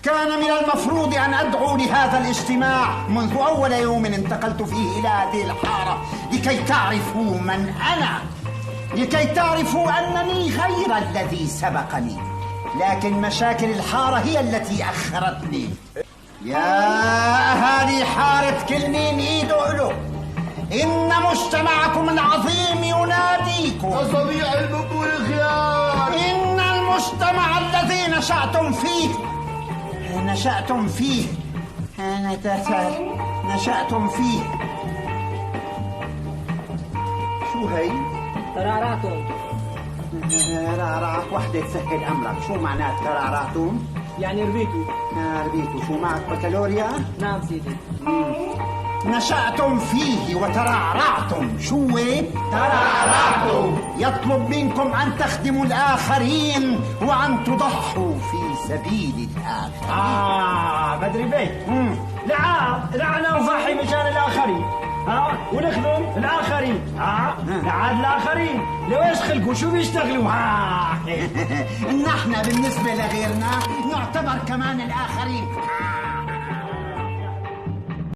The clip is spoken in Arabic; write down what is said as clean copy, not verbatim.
كان من المفروض أن أدعو لهذا الاجتماع منذ أول يوم انتقلت فيه إلى هذه الحارة لكي تعرفوا من أنا، لكي تعرفوا أنني غير الذي سبقني، لكن مشاكل الحارة هي التي أخرتني. يا أهالي حارة كلنين إيدو، إن مجتمعكم العظيم يناديكم. أصابيع البب والخيار. إن المجتمع الذي نشأتم فيه نشأتم فيه شو هي؟ ترعرعتم. رعرعت وحدة تسهل أمرك. شو معنات ترعرعتم؟ يعني ربيتوا. ربيتوا. شو معك بكالوريا؟ نعم سيدي. نشأتم فيه وترعرعتم. شو ترعرعتم؟ يطلب منكم أن تخدموا الآخرين وأن تضحوا في سبيل الآخرين. بدري بيه. لعنا نضحي مشان الآخرين، ونخدم الآخرين. لعاد الآخرين لو ايش خلقوا شو بيشتغلوا؟ نحن بالنسبة لغيرنا نعتبر كمان الآخرين.